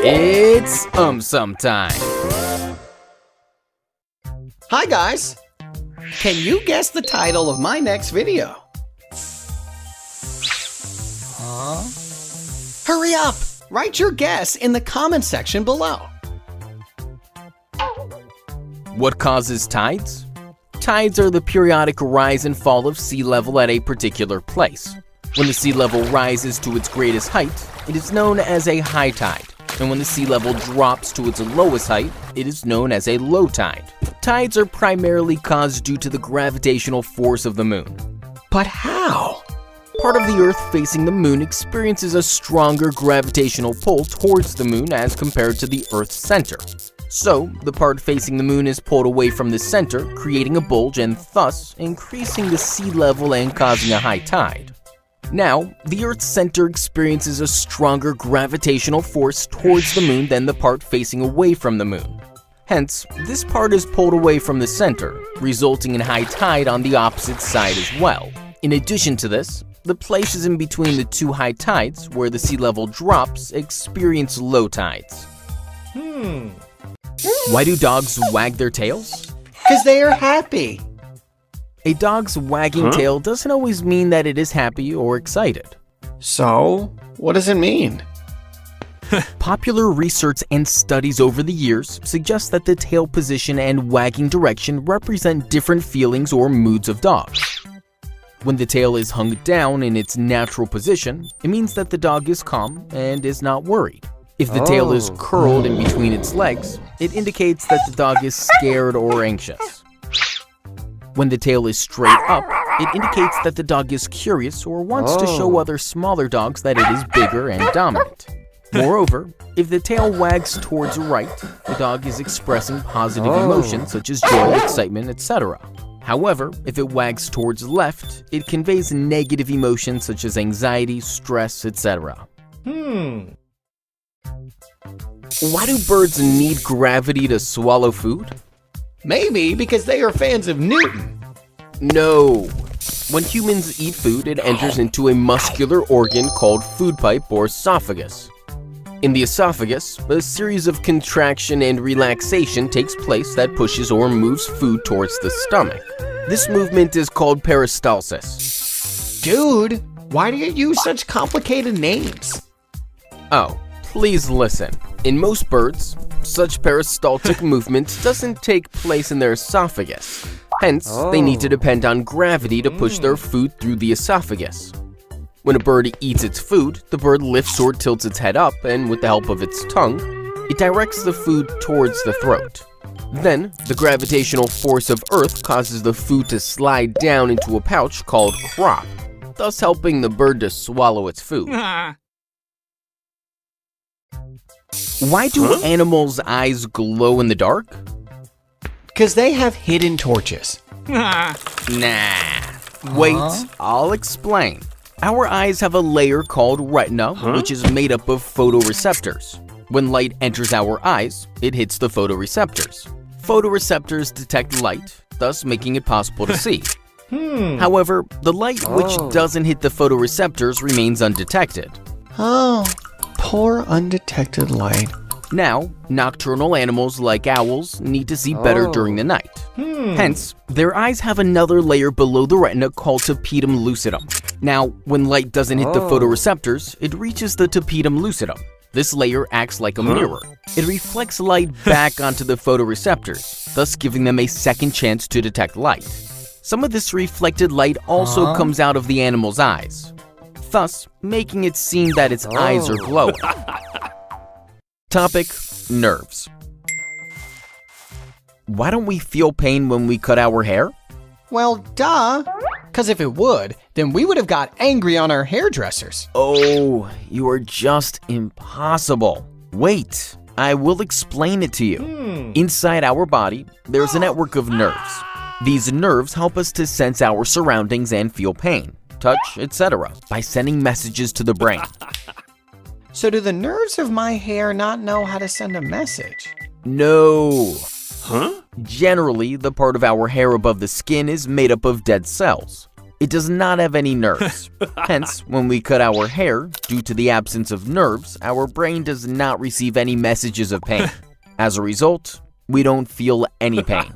It's time. Hi guys! Can you guess the title of my next video? Huh? Hurry up! Write your guess in the comment section below. What causes tides? Tides are the periodic rise and fall of sea level at a particular place. When the sea level rises to its greatest height, it is known as a high tide. And when the sea level drops to its lowest height, it is known as a low tide. Tides are primarily caused due to the gravitational force of the moon. But how? Part of the Earth facing the moon experiences a stronger gravitational pull towards the moon as compared to the Earth's center. So, the part facing the moon is pulled away from the center, creating a bulge and thus increasing the sea level and causing a high tide. Now, the Earth's center experiences a stronger gravitational force towards the moon than the part facing away from the moon. Hence, this part is pulled away from the center, resulting in high tide on the opposite side as well. In addition to this, the places in between the two high tides, where the sea level drops, experience low tides. Why do dogs wag their tails? Because they are happy. A dog's wagging tail doesn't always mean that it is happy or excited. So, what does it mean? Popular research and studies over the years suggest that the tail position and wagging direction represent different feelings or moods of dogs. When the tail is hung down in its natural position, it means that the dog is calm and is not worried. If the tail is curled in between its legs, it indicates that the dog is scared or anxious. When the tail is straight up, it indicates that the dog is curious or wants to show other smaller dogs that it is bigger and dominant. Moreover, if the tail wags towards right, the dog is expressing positive emotions such as joy, excitement, etc. However, if it wags towards left, it conveys negative emotions such as anxiety, stress, etc. Why do birds need gravity to swallow food? Maybe because they are fans of Newton. No. When humans eat food, it enters into a muscular organ called food pipe or esophagus. In the esophagus, a series of contraction and relaxation takes place that pushes or moves food towards the stomach. This movement is called peristalsis. Dude, why do you use such complicated names? Oh, please listen. In most birds, such peristaltic movement doesn't take place in their esophagus. Hence, they need to depend on gravity to push their food through the esophagus. When a bird eats its food, the bird lifts or tilts its head up, and with the help of its tongue, it directs the food towards the throat. Then, the gravitational force of Earth causes the food to slide down into a pouch called crop, thus helping the bird to swallow its food. Why do animals' eyes glow in the dark? Because they have hidden torches. Nah. Wait, I'll explain. Our eyes have a layer called retina, which is made up of photoreceptors. When light enters our eyes, it hits the photoreceptors. Photoreceptors detect light, thus making it possible to see. However, the light which doesn't hit the photoreceptors remains undetected. Oh, poor undetected light. Now, nocturnal animals like owls need to see better during the night. Hence, their eyes have another layer below the retina called tapetum lucidum. Now, when light doesn't hit the photoreceptors, it reaches the tapetum lucidum. This layer acts like a mirror. It reflects light back onto the photoreceptors, thus giving them a second chance to detect light. Some of this reflected light also comes out of the animal's eyes, thus making it seem that its eyes are glowing. Topic: nerves. Why don't we feel pain when we cut our hair? Well, duh. Because if it would, then we would have got angry on our hairdressers. Oh, you are just impossible. Wait, I will explain it to you. Inside our body, there's a network of nerves. These nerves help us to sense our surroundings and feel pain, touch, etc. by sending messages to the brain. So do the nerves of my hair not know how to send a message? No. Generally, the part of our hair above the skin is made up of dead cells. It does not have any nerves. Hence, when we cut our hair, due to the absence of nerves, our brain does not receive any messages of pain. As a result, we don't feel any pain.